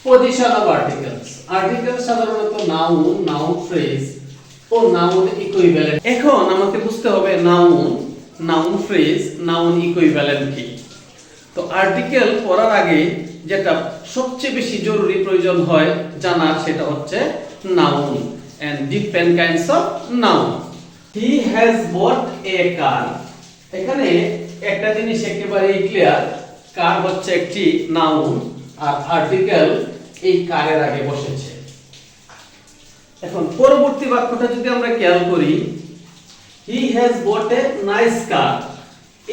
Position of articles. Article সাধারণত noun, noun phrase ও noun equivalent. এখন আমাকে বুঝতে হবে noun, noun phrase, noun equivalent কি। তো আর্টিকেল পড়ার আগে যেটা সবচেয়ে বেশি জরুরি প্রয়োজন হয় জানার সেটা হচ্ছে noun and different kinds of noun. He has bot a car. এখানে একটা জিনিস একেবারেই ক্লিয়ার, কার হচ্ছে একটি নাউন আর আর্টিকেল এই কারের আগে বসেছে। এখন পরবর্তী বাক্যটা যদি আমরা খেয়াল করি, হি হ্যাজ বট এ নাইস কার।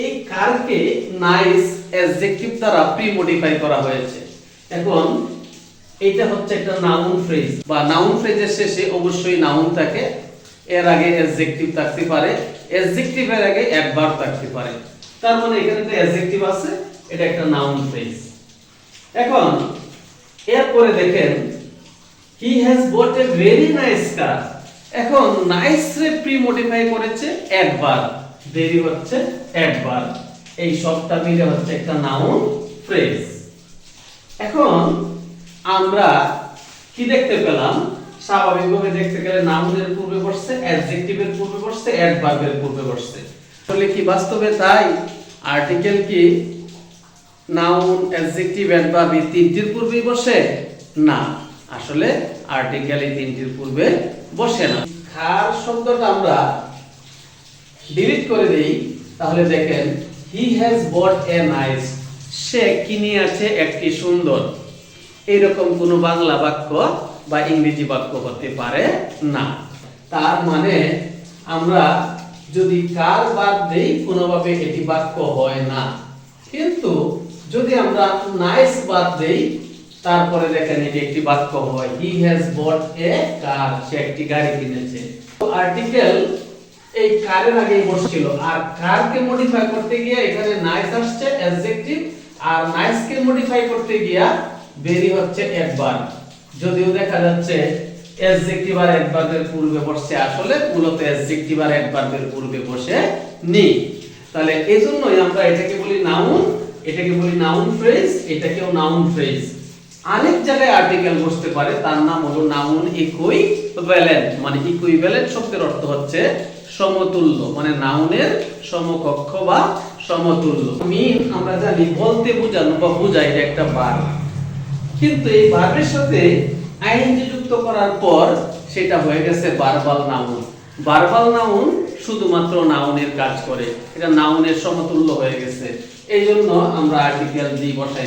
এই কারকে নাইস অ্যাডজেক্টিভ দ্বারা প্রি-মডিফাই করা হয়েছে। এখন এটা হচ্ছে একটা নাউন ফ্রেজ বা নাউন ফ্রেজের শেষে অবশ্যই নাউন থাকে, এর আগে অ্যাডজেক্টিভ থাকতে পারে, অ্যাডজেক্টিভের আগে অ্যাডভার্ব থাকতে পারে। তার মানে এখানে একটা অ্যাডজেক্টিভ আছে, এটা একটা নাউন ফ্রেজ। এখন এরপরে দেখেন he has bot a very nice car. এখন নাইস রে প্রি-মডিফাই করেছে অ্যাডভার্ব, ভেরি হচ্ছে অ্যাডভার্ব। এই সবটা মিলে হচ্ছে একটা নাউন ফ্রেজ। এখন আমরা কি দেখতে পেলাম, স্বাভাবিকভাবে দেখতে গেলে নাউনের পূর্বে বসছে, অ্যাডজেক্টিভের পূর্বে বসছে, অ্যাডভার্বের পূর্বে বসছে। তাহলে কি বাস্তবে তাই আর্টিকেল কি নাউন, অ্যাডজেক্টিভ, অ্যাডভার্ব এই তিনটির পূর্বেই বসে? না, আসলে আর্টিকেল এই তিনটির পূর্বে বসে না। কার শব্দটা আমরা ডিলিট করে দেই, তাহলে দেখেন he has bot a nice. সে কিনে আছে একটি সুন্দর। এরকম কোনো বাংলা বাক্য বা ইংরেজি বাক্য হতে পারে না। তার মানে আমরা যদি কার বাদ দেই কোনোভাবে এটি বাক্য হয় না। কিন্তু যদি আমরা নাইস বাদ দেই তারপরে দেখেন এটি একটি বাক্য হয়। হি হ্যাজ বট এ কার। সে একটি গাড়ি কিনেছে। তো আর্টিকেল এই কারের আগেই বসছিল, আর কারকে মডিফাই করতে গিয়ে এখানে নাইস আসছে অ্যাডজেক্টিভ, আর নাইসকে মডিফাই করতে গিয়া ভেরি হচ্ছে অ্যাডভার্ব। যদিও দেখা যাচ্ছে অ্যাডজেক্টিভ আর অ্যাডভার্বের পূর্বে বসছে, আসলে মূলত অ্যাডজেক্টিভ আর অ্যাডভার্বের পূর্বে বসে নেই। তাহলে এজন্যই আমরা এটাকে বলি নাউন, এটাকে বলি নাউন ফ্রেজ, এটাকেও নাউন ফ্রেজ। অনেক জায়গায় আর্টিকেল বসতে পারে, তার নাম হলো নাউন ইকুইভ্যালেন্ট। মানে ইকুইভ্যালেন্ট শব্দের অর্থ হচ্ছে সমতুল্য, মানে নাউনের সমকক্ষ বা সমতুল্য। মিন আমরা জানি বলতে বোঝানো বা বোঝায়, এটা একটা ভার্ব। কিন্তু এই ভার্বের সাথে আইএনজি যুক্ত করার পর সেটা হয়ে গেছে ভার্বাল নাউন। ভার্বাল নাউন শুধুমাত্র নাউনের কাজ করে, এটা নাউনের সমতুল্য হয়ে গেছে। এই জন্য আমরা আর্টিকেল দিয়ে বসাই।